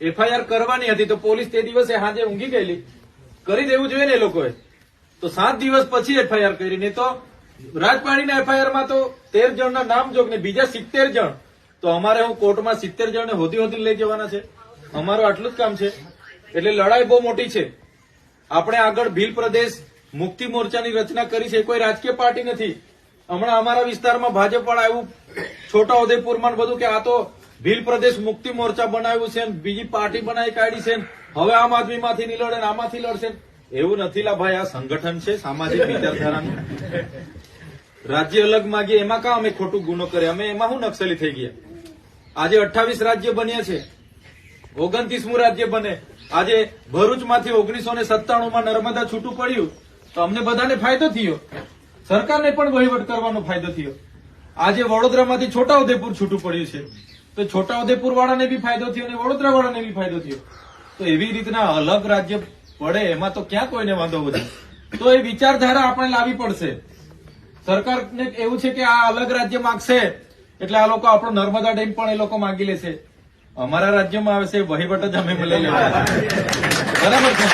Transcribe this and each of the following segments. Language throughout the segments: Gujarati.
એફઆઈઆર કરવાની હતી તો પોલીસ તે દિવસે સાંજે ઊંઘી ગયેલી, કરી દેવું જોઈએ ને એ લોકોએ. તો 7 દિવસ પછી એફઆઈઆર કરી. ને તો રાજપાડીના એફઆઈઆર માં તો 13 જણના નામ જોગ ને બીજા 70 જણ. તો અમારે હું કોર્ટમાં 70 જણને હોદી લઈ જવાના છે? અમારું આટલું જ કામ છે. એટલે લડાઈ બહુ મોટી છે. આપણે આગળ ભીલ પ્રદેશ મુક્તિ મોરચાની રચના કરી છે. કોઈ રાજકીય પાર્ટી નથી. હમણાં અમારા વિસ્તારમાં ભાજપ વાળા એવું છોટા ઉદેપુરમાં બધું કે આ તો ભીલ પ્રદેશ મુક્તિ મોરચા બનાવ્યું છે, બીજી પાર્ટી બનાવી કાઢી છે, હવે આમ આદમી માંથી નહીં લડે આમાંથી લડશે. એવું નથી લા ભાઈ, આ સંગઠન છે સામાજિક વિચારધારાનું. રાજ્ય અલગ માંગીએ એમાં કાં અમે ખોટું ગુનો કરે? અમે એમાં શું નક્સલી થઈ ગયા? આજે 28 રાજ્ય બન્યા છે, 29મું રાજ્ય બને. આજે ભરૂચમાંથી 1997માં નર્મદા છૂટું પડ્યું તો અમને બધાને ફાયદો થયો, સરકારને પણ વહીવટ કરવાનો ફાયદો થયો. આજે વડોદરામાંથી છોટાઉદેપુર છૂટું પડ્યું છે તો છોટાઉદેપુર વાળાને બી ફાયદો થયો અને વડોદરા વાળાને બી ફાયદો થયો. તો એવી રીતના અલગ રાજ્ય પડે એમાં તો ક્યાં કોઈને વાંધો વધે? તો એ વિચારધારા આપણે લાવવી પડશે. સરકારને એવું છે કે આ અલગ રાજ્ય માંગશે એટલે આ લોકો આપણો નર્મદા ડેમ પણ એ લોકો માંગી લેશે. અમારા રાજ્યમાં આવે છે વહીવટ જ અમે લઈ લેવા. બરાબર છે?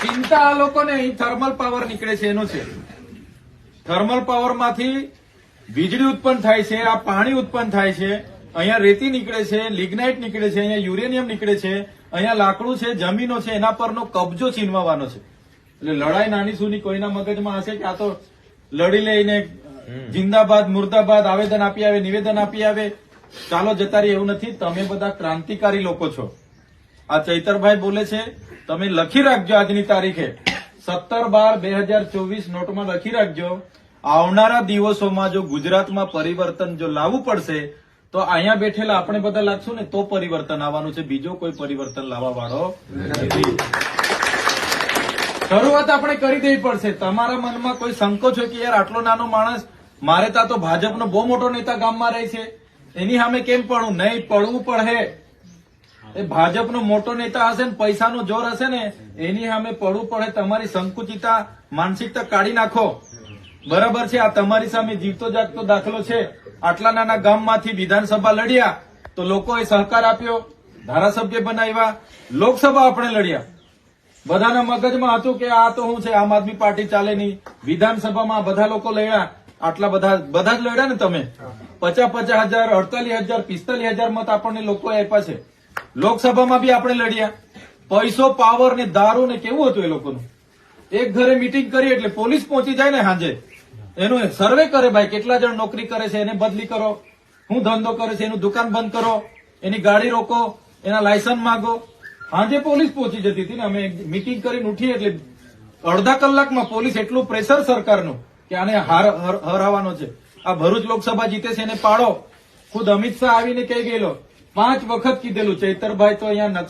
ચિંતા આ લોકોને અહીં થર્મલ પાવર નીકળે છે એનું છે. થર્મલ પાવર માંથી વીજળી ઉત્પન્ન થાય છે, આ પાણી ઉત્પન્ન થાય છે, અહીંયા રેતી નીકળે છે, લિગ્નાઇટ નીકળે છે, અહીંયા યુરેનિયમ નીકળે છે, અહીંયા લાકડું છે, જમીનો છે, એના પરનો કબજો છીનવાનો છે. એટલે લડાઈ નાની સુની કોઈના મગજમાં હશે કે આ તો લડી લઈને જિંદાબાદ મુર્દાબાદ આવેદન આપી આવે, નિવેદન આપી આવે, ચાલો જતા રહી, એવું નથી. તમે બધા ક્રાંતિકારી લોકો છો. આ ચૈતરભાઈ બોલે છે, તમે લખી રાખજો આજની તારીખે 17/12/2024 નોટમાં લખી રાખજો. આવનારા દિવસોમાં જો ગુજરાતમાં પરિવર્તન જો લાવવું પડશે તો અહીંયા બેઠેલા આપણે બધા લાગશું ને તો પરિવર્તન આવવાનું છે. બીજો કોઈ પરિવર્તન લાવવા વાળો નથી. શરૂઆત આપણે કરી દેવી પડશે. તમારા મનમાં કોઈ સંકોચ હોય કે યાર આટલો નાનો માણસ, મારે ત્યાં તો ભાજપનો બહુ મોટો નેતા ગામમાં રહે છે, એની સામે કેમ પડવું? નહીં, પડવું પડે. એ ભાજપનો મોટો નેતા હશે ને પૈસાનો જોર હશે ને એની સામે પડવું પડે. તમારી સંકુચિતા માનસિકતા કાઢી નાખો. બરાબર છે? આ તમારી સામે જીવતો જાગતો દાખલો છે. આટલા નાના ગામમાંથી વિધાનસભા લડ્યા તો લોકોએ સહકાર આપ્યો, ધારાસભ્ય બનાવ્યા. લોકસભા આપણે લડ્યા, બધાના મગજમાં હતું કે આ તો શું છે, આમ આદમી પાર્ટી ચાલે નહીં. વિધાનસભામાં બધા લોકો લડ્યા, આટલા બધા જ લડ્યા ને તમે. 50,000, 48,000, 45,000 મત આપણને લોકોએ આપ્યા છે. લોકસભામાં બી આપણે લડ્યા. પૈસો, પાવર ને દારૂ ને કેવું હતું એ લોકોનું. એક ઘરે મીટિંગ કરી એટલે પોલીસ પહોંચી જાય ને સાંજે, એનું સર્વે કરે ભાઈ કેટલા જણ નોકરી કરે છે, એને બદલી કરો, શું ધંધો કરે છે, એનું દુકાન બંધ કરો, એની ગાડી રોકો, એના લાયસન્સ માંગો. સાંજે પોલીસ પહોંચી જતી હતી ને. અમે મીટિંગ કરીને ઉઠીએ એટલે અડધા કલાકમાં પોલીસ, એટલું પ્રેશર સરકારનું કે આને હરાવવાનો છે. આ ભરૂચ લોકસભા જીતે છે એને પાડો. ખુદ અમિત શાહ આવીને કહી ગયેલો, 5 વખત કીધેલું ચૈતરભાઈ તો અહીંયા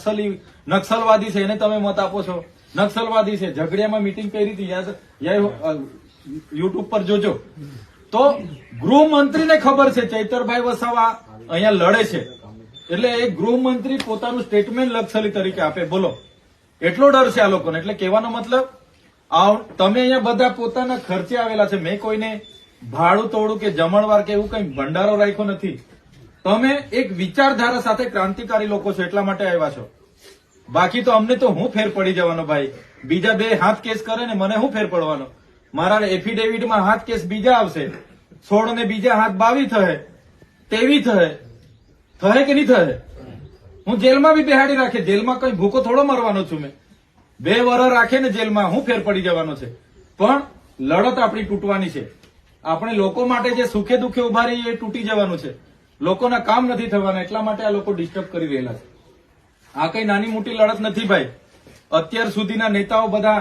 નક્સલવાદી છે, એને તમે મત આપો છો, નક્સલવાદી છે. ઝઘડિયામાં મીટિંગ કરી હતી, યુટ્યુબ પર જોજો. તો ગૃહમંત્રીને ખબર છે ચૈતરભાઈ વસાવા અહીંયા લડે છે એટલે એ ગૃહમંત્રી પોતાનું સ્ટેટમેન્ટ નક્સલી તરીકે આપે. બોલો, એટલો ડર છે આ લોકોને. એટલે કહેવાનો મતલબ તમે અહીંયા બધા પોતાના ખર્ચે આવેલા છે. મેં કોઈને ભાડું તોડું કે જમણવાર કે એવું કઈ ભંડારો રાખ્યો નથી. તમે એક વિચારધારા સાથે ક્રાંતિકારી લોકો છો એટલા માટે આવ્યા છો. બાકી તો અમને તો હું ફેર પડી જવાનો ભાઈ. બીજા 2 હાથ કેસ કરે ને મને હું ફેર પડવાનો? મારા એફિડેવિટમાં હાથ કેસ બીજા આવશે, 16 ને બીજા હાથ 22 થશે, 23 થશે કે નહીં થશે? હું જેલમાં બી બેહાડી રાખે. જેલમાં કઈ ભૂકો થોડો મરવાનો છું મેં. 2 વર્ષ રાખે ને જેલમાં, હું ફેર પડી જવાનો છે. પણ લડત આપણી તૂટવાની છે. આપણે લોકો માટે જે સુખે દુઃખે ઉભા રહીએ એ તૂટી જવાનું છે. લોકોના કામ નથી થવાના, એટલા માટે આ લોકો ડિસ્ટર્બ કરી રહેલા છે. આ કઈ નાની મોટી લડત નથી ભાઈ. અત્યાર સુધીના નેતાઓ બધા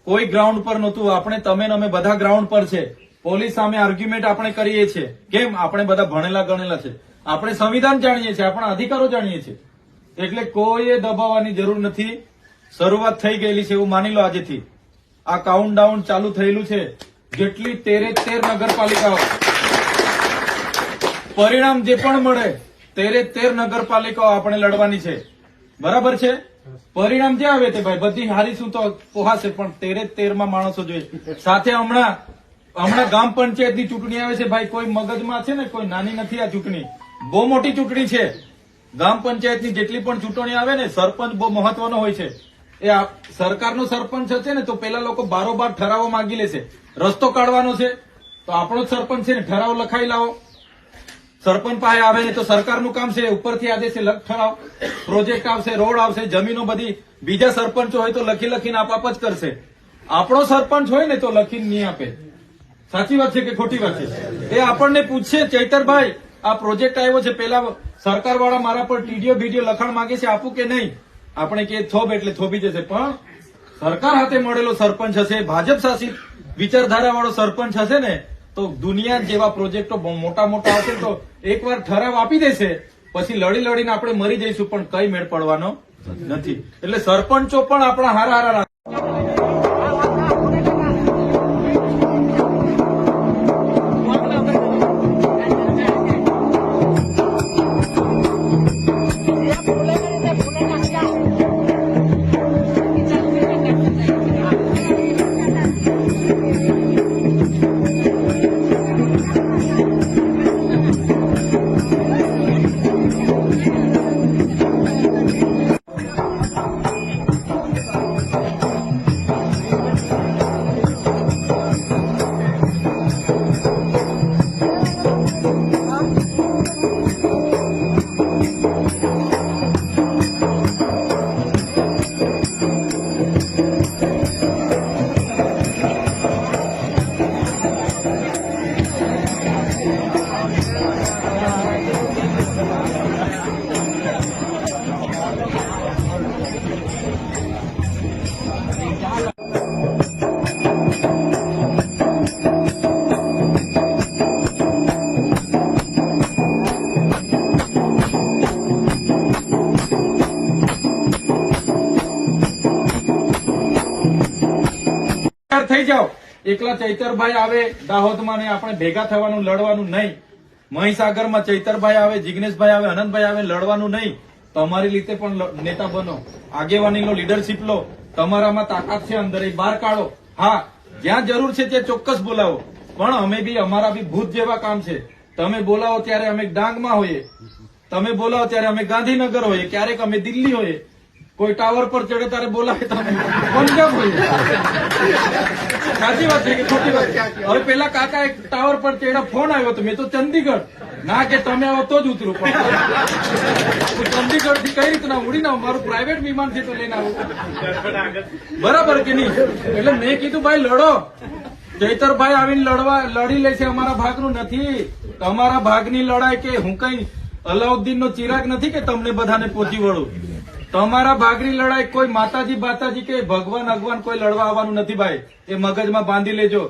કોઈ ગ્રાઉન્ડ પર નહોતું. આપણે તમે ને અમે બધા ગ્રાઉન્ડ પર છે. પોલીસ સામે આર્ગ્યુમેન્ટ આપણે કરીએ છીએ. કેમ? આપણે બધા ભણેલા ગણેલા છે. આપણે સંવિધાન જાણીએ છીએ, આપણા અધિકારો જાણીએ છીએ. એટલે કોઈએ દબાવવાની જરૂર નથી. શરૂઆત થઈ ગયેલી છે એવું માની લો આજથી. આ કાઉન્ટડાઉન ચાલુ થયેલું છે. જેટલી 13 નગરપાલિકાઓ, પરિણામ જે પણ મળે 13 નગરપાલિકાઓ આપણે લડવાની છે. બરાબર છે? પરિણામ જે આવે તે ભાઈ બધી હારીશું તો પોહાશે, પણ 13 માણસો જોઈએ. સાથે હમણાં ગામ પંચાયતની ચૂંટણી આવે છે ભાઈ. કોઈ મગજમાં છે ને, કોઈ નાની નથી આ ચૂંટણી, બહુ મોટી ચૂંટણી છે. ગ્રામ પંચાયતની જેટલી પણ ચૂંટણી આવે ને, સરપંચ બહુ મહત્વનો હોય છે. એ સરકારનો સરપંચ હશે ને તો પેલા લોકો બારોબાર ઠરાવો માંગી લેશે. રસ્તો કાઢવાનો છે તો આપણો જ સરપંચ છે ને, ઠરાવ લખાઈ લાવો. સરપંચ પાસે આવે ને તો સરકારનું કામ છે, ઉપરથી આદેશ છે ઠરાવ, પ્રોજેક્ટ આવશે, રોડ આવશે, જમીનો બધી બીજા સરપંચો હોય તો લખીને આપ જ કરશે. આપણો સરપંચ હોય ને તો લખીને નહીં આપે. સાચી વાત છે કે ખોટી વાત છે? એ આપણને પૂછશે, ચૈતરભાઈ આ પ્રોજેક્ટ આવ્યો છે, પેલા સરકાર વાળા મારા પર ટીડીઓ બીડીઓ લખાણ માંગે છે, આપું કે નહીં? આપણે કે થોબ એટલે થોભી જશે. પણ સરકાર હાથે મળેલો સરપંચ હશે, ભાજપ શાસિત વિચારધારા વાળો સરપંચ હશે ને તો દુનિયા જેવા પ્રોજેક્ટો મોટા મોટા હશે તો એકવાર ઠરાવ આપી દેશે, પછી લડીને આપણે મરી જઈશું પણ કઈ મેળ પડવાનો નથી. એટલે સરપંચો પણ આપણા હારા થઈ જાઓ. એકલા ચૈતરભાઈ આવે દાહોદમાં ને આપણે ભેગા થવાનું, લડવાનું નહીં. મહીસાગરમાં ચૈતરભાઈ આવે, જિગ્નેશભાઈ આવે, અનંતભાઈ આવે, લડવાનું નહીં. તમારી રીતે પણ નેતા બનો, આગેવાની લો, લીડરશીપ લો. તમારામાં તાકાત છે અંદર, એ બહાર કાઢો. હા, જ્યાં જરૂર છે ત્યાં ચોક્કસ બોલાવો, પણ અમે બી અમારા બી ભૂત જેવા કામ છે. તમે બોલાવો ત્યારે અમે ડાંગમાં હોઈએ, તમે બોલાવો ત્યારે અમે ગાંધીનગર હોઈએ, ક્યારેક અમે દિલ્હી હોઈએ, કોઈ ટાવર પર ચડે ત્યારે બોલાવે તો પંજાબ હોઈએ. સાચી વાત છે કે ખોટી વાત? હવે પેલા કાકા એક ટાવર પર ચડ્યા, ફોન આવ્યો તો મેં તો ચંદીગઢ ના કે તમે આવો તો જ ઉતરું, પણ ચંદીગઢ થી કઈ રીતના ઉડીને મારું પ્રાઇવેટ વિમાન છે તો લઈને આવું, બરાબર કે નહીં? એટલે મેં કીધું ભાઈ લડો. ચૈતરભાઈ આવીને લડી લેશે, અમારા ભાગનું નથી. તમારા ભાગની લડાઈ કે હું કઈ અલાઉદ્દીન નો ચિરાગ નથી કે તમને બધાને પહોંચી વળું. તમારા ભાગની લડાઈ કોઈ માતાજી બાતાજી કે ભગવાન કોઈ લડવા આવવાનું નથી ભાઈ. એ મગજમાં બાંધી લેજો.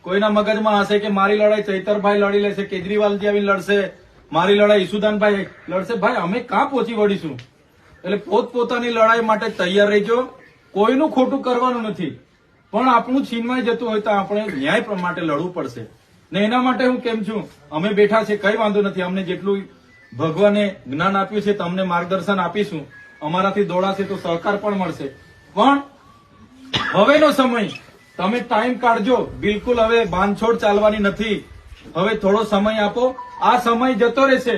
કોઈના મગજમાં હશે કે મારી લડાઈ ચૈતરભાઈ લડી લેશે, કેજરીવાલજી આવીને લડશે, મારી લડાઈ ઈસુદાનભાઈ લડશે. ભાઈ અમે ક્યાં પહોંચી વળીશું? એટલે પોતપોતાની લડાઈ માટે તૈયાર રહેજો. કોઈનું ખોટું કરવાનું નથી, પણ આપણું છીનવાઈ જતું હોય તો આપણે ન્યાય માટે લડવું પડશે ને. એના માટે હું કેમ છું, અમે બેઠા છે, કઈ વાંધો નથી. અમને જેટલું ભગવાને જ્ઞાન આપ્યું છે તમને માર્ગદર્શન આપીશું. અમારાથી દોડાશે તો સહકાર પણ મળશે. પણ હવેનો સમય તમે ટાઈમ કાઢજો. બિલકુલ હવે બાંધછોડ ચાલવાની નથી. હવે થોડો સમય આપો. આ સમય જતો રહેશે.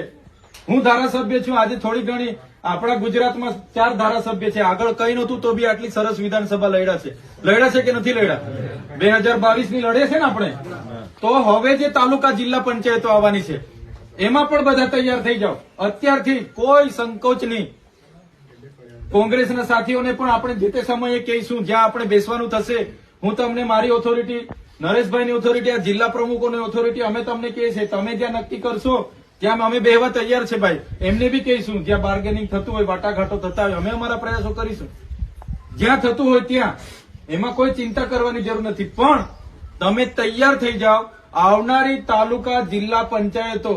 હું ધારાસભ્ય છું, આજે થોડી ઘણી આપણા ગુજરાતમાં 4 ધારાસભ્ય છે. આગળ કઈ નહોતું તો બી આટલી સરસ વિધાનસભા લડ્યા છે કે નથી લડ્યા? 2022 ની લડે છે ને આપણે. તો હવે જે તાલુકા જિલ્લા પંચાયતો આવવાની છે એમાં પણ બધા તૈયાર થઈ જાઓ અત્યારથી. કોઈ સંકોચ નહીં. કોંગ્રેસના સાથીઓને પણ આપણે જે તે સમયે કહીશું, જ્યાં આપણે બેસવાનું થશે. હું તમને મારી ઓથોરિટી, નરેશભાઈની ઓથોરિટી, આ જિલ્લા પ્રમુખોની ઓથોરિટી અમે તમને કહીએ છીએ. તમે જ્યાં નક્કી કરશો ત્યાં અમે બેહવા તૈયાર છે ભાઈ. એમને બી કહીશું, જ્યાં બાર્ગેનિંગ થતું હોય, વાટાઘાટો થતા હોય, અમે અમારા પ્રયાસો કરીશું. જ્યાં થતું હોય ત્યાં, એમાં કોઈ ચિંતા કરવાની જરૂર નથી. પણ તમે તૈયાર થઈ જાઓ. આવનારી તાલુકા જિલ્લા પંચાયતો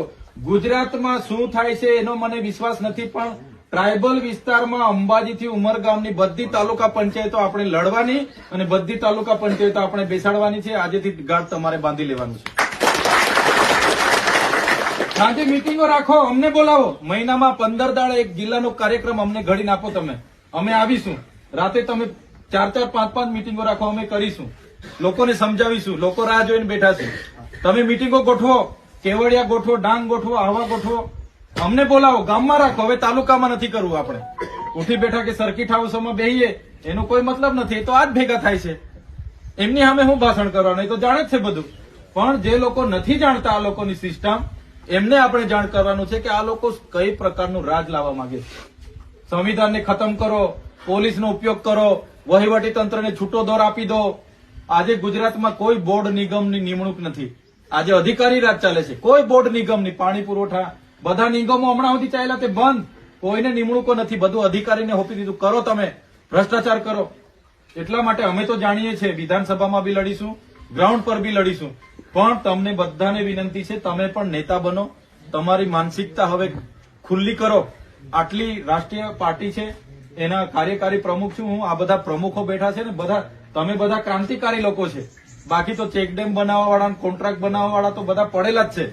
ગુજરાતમાં શું થાય છે એનો મને વિશ્વાસ નથી, પણ ટ્રાયબલ વિસ્તારમાં અંબાજીથી ઉમરગામની બધી તાલુકા પંચાયતો આપણે લડવાની અને બધી તાલુકા પંચાયતો આપણે બેસાડવાની છે. આજેથી ગાઢ તમારે બાંધી લેવાનું છે. સાંજે મીટિંગો રાખો, અમને બોલાવો. મહિનામાં 15 દાડે એક જિલ્લાનો કાર્યક્રમ અમને ઘડીને આપો તમે, અમે આવીશું. રાતે તમે 4-4, 5-5 મીટિંગો રાખો, અમે કરીશું. લોકોને સમજાવીશું. લોકો રાહ જોઈને બેઠા છે. તમે મીટિંગો ગોઠવો, કેવડિયા ગોઠવો, ડાંગ ગોઠવો, આહવા ગોઠવો, અમને બોલાવો, ગામમાં રાખો, હવે તાલુકામાં નથી કરવું આપણે. ઉઠી બેઠા કે સર્કિટ હાઉસોમાં બેહીએ એનો કોઈ મતલબ નથી. એ તો આજ ભેગા થાય છે. એમની સામે હું ભાષણ કરવાનું, એ તો જાણે જ છે બધું. પણ જે લોકો નથી જાણતા આ લોકોની સિસ્ટમ, એમને આપણે જાણ કરવાનું છે કે આ લોકો કઈ પ્રકારનું રાજ લાવવા માંગે છે. સંવિધાનને ખતમ કરો, પોલીસનો ઉપયોગ કરો, વહીવટી તંત્રને છૂટો દોર આપી દો. આજે ગુજરાતમાં કોઈ બોર્ડ નિગમની નિમણૂક નથી. આજે અધિકારી રાજ ચાલે છે. કોઈ બોર્ડ નિગમની, પાણી પુરવઠા, બધા નિગમો હમણાં સુધી ચાલ્યા તે બંધ. કોઈને નિમણૂકો નથી, બધું અધિકારીને હોપી દીધું. કરો તમે ભ્રષ્ટાચાર કરો. એટલા માટે અમે તો જાણીએ છીએ, વિધાનસભામાં બી લડીશું, ગ્રાઉન્ડ પર બી લડીશું. પણ તમને બધાને વિનંતી છે, તમે પણ નેતા બનો. તમારી માનસિકતા હવે ખુલ્લી કરો. આટલી રાષ્ટ્રીય પાર્ટી છે, એના કાર્યકારી પ્રમુખ છું હું. આ બધા પ્રમુખો બેઠા છે ને, બધા તમે બધા ક્રાંતિકારી લોકો છે. બાકી તો ચેકડેમ બનાવવા વાળા, કોન્ટ્રાક્ટ બનાવવા વાળા તો બધા પડેલા જ છે.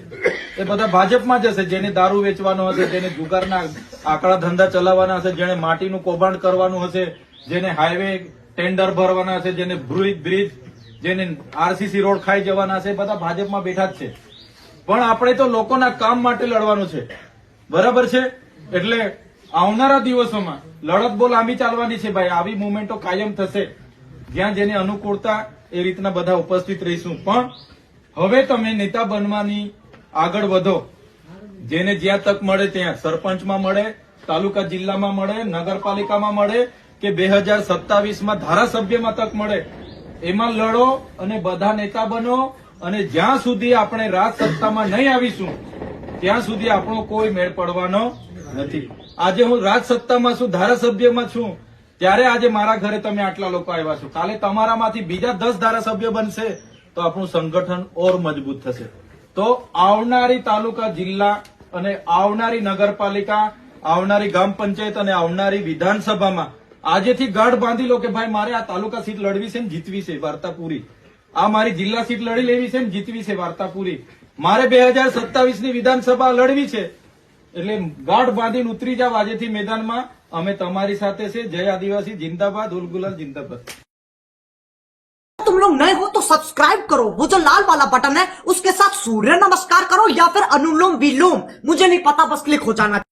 એ બધા ભાજપમાં જ હશે. જેને દારૂ વેચવાનો હશે, જેને જુગારના આકડા ધંધા ચલાવવાના હશે, જેને માટીનું કૌભાંડ કરવાનું હશે, જેને હાઈવે ટેન્ડર ભરવાના હશે, જેને બ્રિજ, જેને આરસીસી રોડ ખાઈ જવાના હશે, બધા ભાજપમાં બેઠા જ છે. પણ આપણે તો લોકોના કામ માટે લડવાનું છે. બરાબર છે? એટલે આવનારા દિવસોમાં લડત બહુ લાંબી ચાલવાની છે ભાઈ. આવી મુવમેન્ટો કાયમ થશે. જ્યાં જેને અનુકૂળતા એ રીતના બધા ઉપસ્થિત રહીશું. પણ હવે તમે નેતા બનવાની આગળ વધો. જેને જ્યાં તક મળે ત્યાં, સરપંચમાં મળે, તાલુકા જિલ્લામાં મળે, નગરપાલિકામાં મળે કે 2027માં ધારાસભ્યમાં તક મળે, એમાં લડો અને બધા નેતા બનો. અને જ્યાં સુધી આપણે રાજ સત્તામાં નહીં આવીશું ત્યાં સુધી આપણો કોઈ મેળ પડવાનો નથી. આજે હું રાજ સત્તામાં છું, ધારાસભ્યમાં છું, ત્યારે આજે મારા ઘરે તમે આટલા લોકો આવ્યા છો. કાલે તમારામાંથી બીજા 10 ધારાસભ્ય બનશે તો આપણું સંગઠન ઓર મજબૂત થશે. તો આવનારી તાલુકા, જિલ્લા અને આવનારી નગરપાલિકા, આવનારી ગ્રામ પંચાયત અને આવનારી વિધાનસભામાં આજેથી ગાઢ બાંધી લો કે ભાઈ મારે આ તાલુકા સીટ લડવી છે ને જીતવી છે, વાર્તા પૂરી. આ મારી જિલ્લા સીટ લડી લેવી છે ને જીતવી છે, વાર્તા પૂરી. મારે 2027ની વિધાનસભા લડવી છે. એટલે ગાઢ બાંધીને ઉતરી જાવ આજેથી મેદાનમાં. અમે તમારી સાથે છે. જય આદિવાસી जिंदाबाद, उल गुलाल जिंदाबाद. तुम लोग नए हो तो सब्सक्राइब करो, वो जो लाल वाला बटन है उसके साथ सूर्य नमस्कार करो या फिर अनुलोम विलोम, मुझे नहीं पता, बस क्लिक हो जाना।